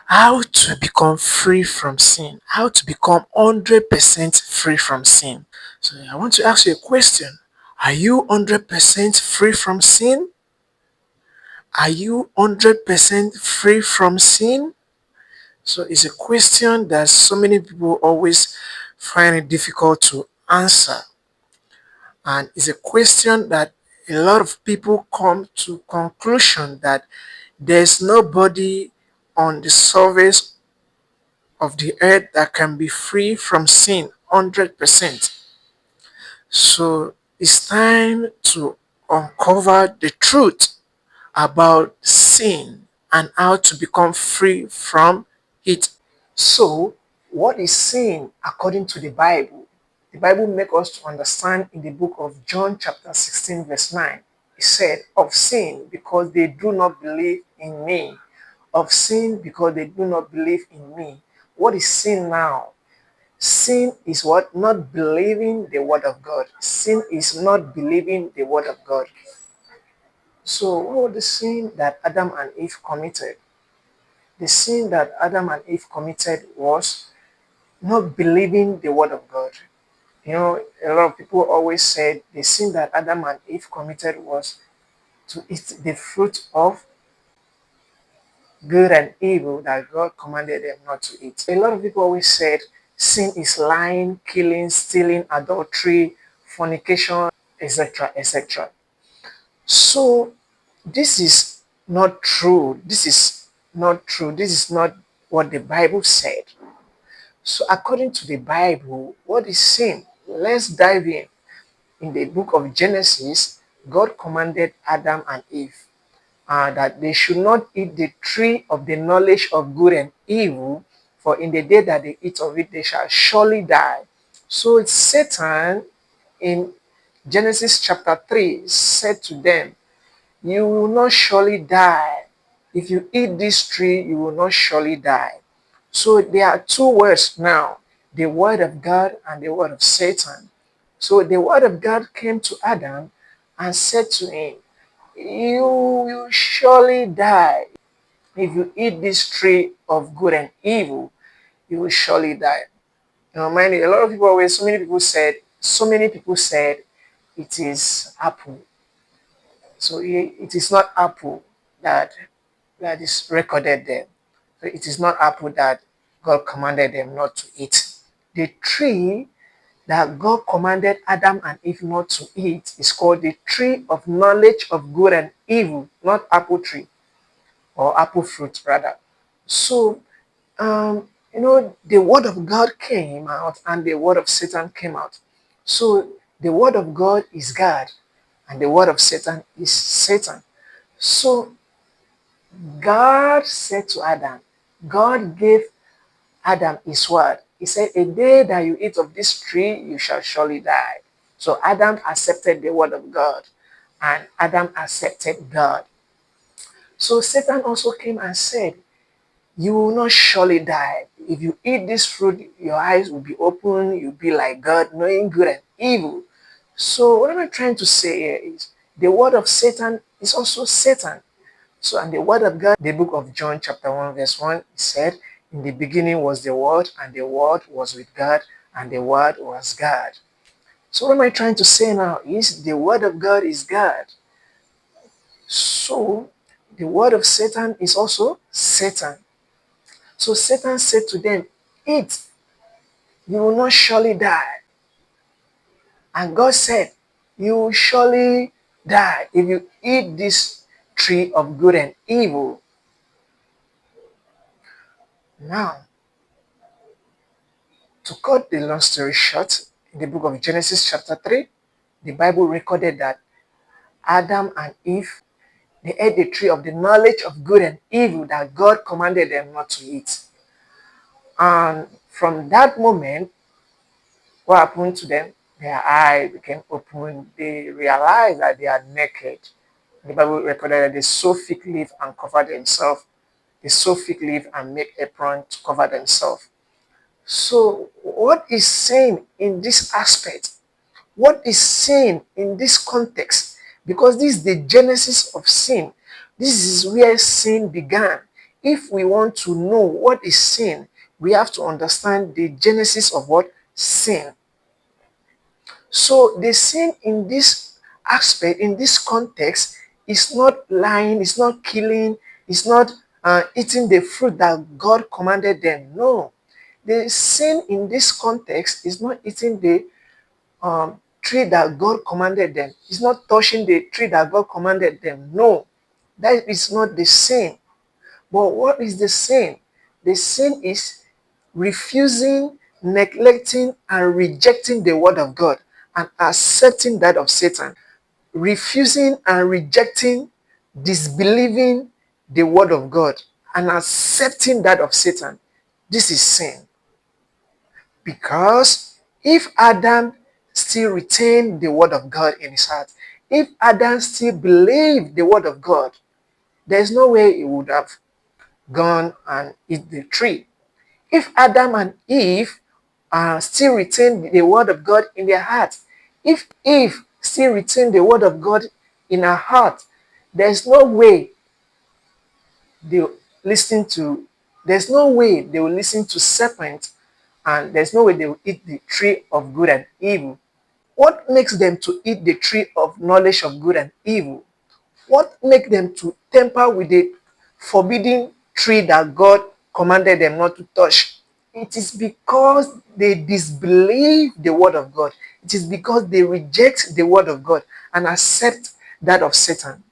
how to become free from sin, how to become 100% free from sin. So I want to ask you a question. Are you 100% free from sin? Are you 100% free from sin? So it's a question that so many people always find it difficult to answer. And it's a question that a lot of people come to conclusion that there's nobody on the surface of the earth that can be free from sin 100%. So it's time to uncover the truth about sin and how to become free from it. So, what is sin according to the Bible? The Bible makes us to understand in the book of John chapter 16 verse 9. It said, of sin because they do not believe in me. Of sin because they do not believe in me. What is sin now? Sin is what? Not believing the word of God. Sin is not believing the word of God. So what was the sin that Adam and Eve committed? The sin that Adam and Eve committed was not believing the word of God. You know, a lot of people always said the sin that Adam and Eve committed was to eat the fruit of good and evil that God commanded them not to eat. A lot of people always said sin is lying, killing, stealing, adultery, fornication, etc., etc. So this is not true. This is not true. This is not what the Bible said. So according to the Bible, what is sin? Let's dive in. In the book of Genesis, God commanded Adam and Eve that they should not eat the tree of the knowledge of good and evil, for in the day that they eat of it, they shall surely die. So it's Satan in Genesis chapter 3 said to them, you will not surely die. If you eat this tree, you will not surely die. So there are two words now, the word of God and the word of Satan. So the word of God came to Adam and said to him, you will surely die. If you eat this tree of good and evil, you will surely die. Now, mind you, a lot of people always, so many people said it is apple. So it is not apple that is recorded there. So it is not apple that God commanded them not to eat. The tree that God commanded Adam and Eve not to eat is called the tree of knowledge of good and evil, not apple tree or apple fruit rather. So, the word of God came out and the word of Satan came out. So the word of God is God and the word of Satan is Satan. So God said to Adam, God gave Adam his word. He said, a day that you eat of this tree, you shall surely die. So Adam accepted the word of God and Adam accepted God. So Satan also came and said, you will not surely die. If you eat this fruit, your eyes will be open, you'll be like God, knowing good and evil. So what am I trying to say here is the word of Satan is also Satan. So, and the word of God, the book of John, chapter 1, verse 1, it said, in the beginning was the word, and the word was with God, and the word was God. So, what am I trying to say now is the word of God is God. So, the word of Satan is also Satan. So, Satan said to them, eat, you will not surely die. And God said, you will surely die if you eat this tree of good and evil. Now, to cut the long story short, in the book of Genesis chapter 3, the Bible recorded that Adam and Eve, they ate the tree of the knowledge of good and evil that God commanded them not to eat. And from that moment, what happened to them? Their eyes became open. They realized that they are naked. The Bible recorded that they sew fig leaf and cover themselves. They sew fig leaf and make apron to cover themselves. So, what is sin in this aspect? What is sin in this context? Because this is the genesis of sin. This is where sin began. if we want to know what is sin, we have to understand the genesis of what? Sin. So the sin in this aspect, in this context, is not lying, it's not killing, it's not eating the fruit that God commanded them. No. The sin in this context is not eating the tree that God commanded them. It's not touching the tree that God commanded them. No. That is not the sin. But what is the sin? The sin is refusing, neglecting, and rejecting the word of God and accepting that of Satan. Refusing and rejecting, disbelieving the word of God and accepting that of Satan. This is sin. Because if Adam still retained the word of God in his heart, if Adam still believed the word of God, there's no way he would have gone and eat the tree. If Adam and Eve still retain the word of God in their heart, if Eve still retain the word of God in her heart, there's no way they listen to, there's no way they will listen to serpent, and there's no way they will eat the tree of good and evil. What makes them to eat the tree of knowledge of good and evil? What makes them to tamper with the forbidden tree that God commanded them not to touch? It is because they disbelieve the word of God. It is because they reject the word of God and accept that of Satan.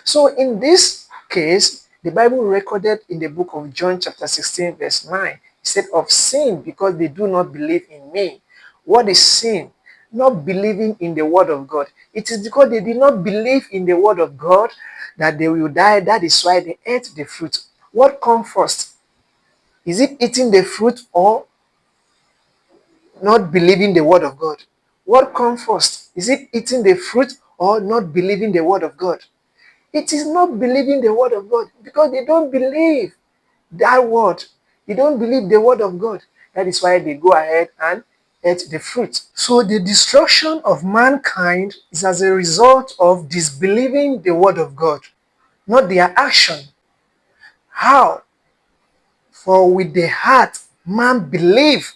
So in this case, the Bible recorded in the book of John chapter 16 verse 9, it said of sin because they do not believe in me. What is sin? Not believing in the word of God. It is because they did not believe in the word of God that they will die. That is why they ate the fruit. What comes first? Is it eating the fruit or not believing the word of God? What comes first? Is it eating the fruit or not believing the word of God? It is not believing the word of God because they don't believe that word. They don't believe the word of God. That is why they go ahead and eat the fruit. So the destruction of mankind is as a result of disbelieving the word of God, not their action. How? For with the heart man believe.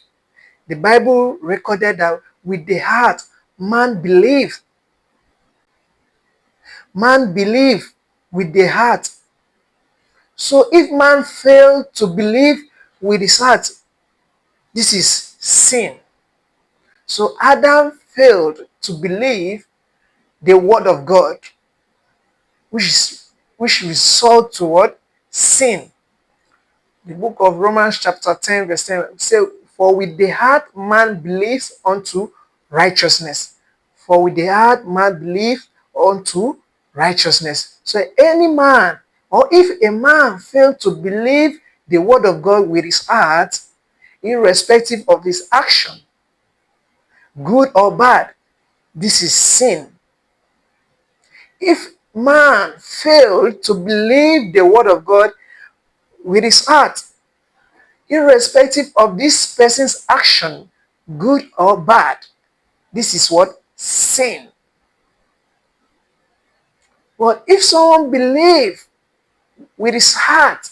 The Bible recorded that with the heart man believe. Man believe with the heart. So if man failed to believe with his heart, this is sin. So Adam failed to believe the word of God, which result toward sin. The book of Romans chapter 10 verse 10 says, for with the heart man believes unto righteousness. For with the heart man believes unto righteousness. So any man, or if a man fails to believe the word of God with his heart, irrespective of his action, good or bad, this is sin. If man failed to believe the word of God with his heart, irrespective of this person's action, good or bad, this is what? Sin. But if someone believes with his heart,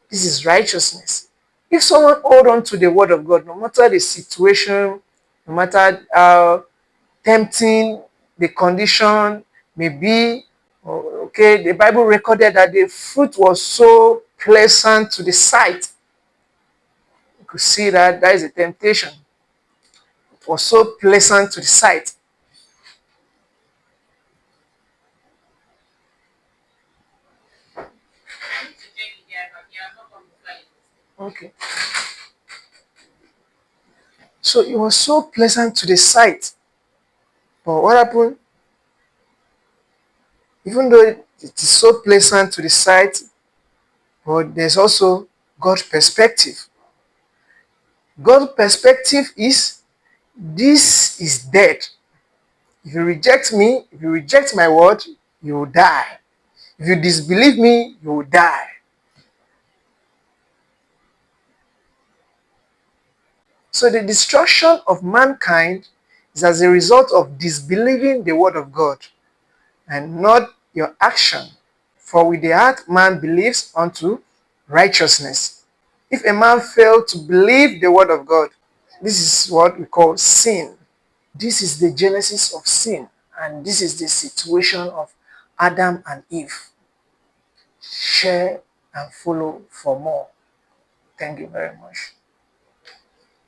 this is righteousness. If someone hold on to the word of God, no matter the situation, no matter how tempting the condition may be, okay, the Bible recorded that the fruit was so pleasant to the sight. You could see that that is a temptation. It was so pleasant to the sight. Okay. So it was so pleasant to the sight. But what happened? Even though it is so pleasant to the sight, but there's also God's perspective. God's perspective is this is dead. If you reject me, if you reject my word, you will die. If you disbelieve me, you will die. So the destruction of mankind is as a result of disbelieving the word of God and not your action. For with the heart man believes unto righteousness. If a man fail to believe the word of God, this is what we call sin. This is the genesis of sin, and this is the situation of Adam and Eve. Share and follow for more. Thank you very much.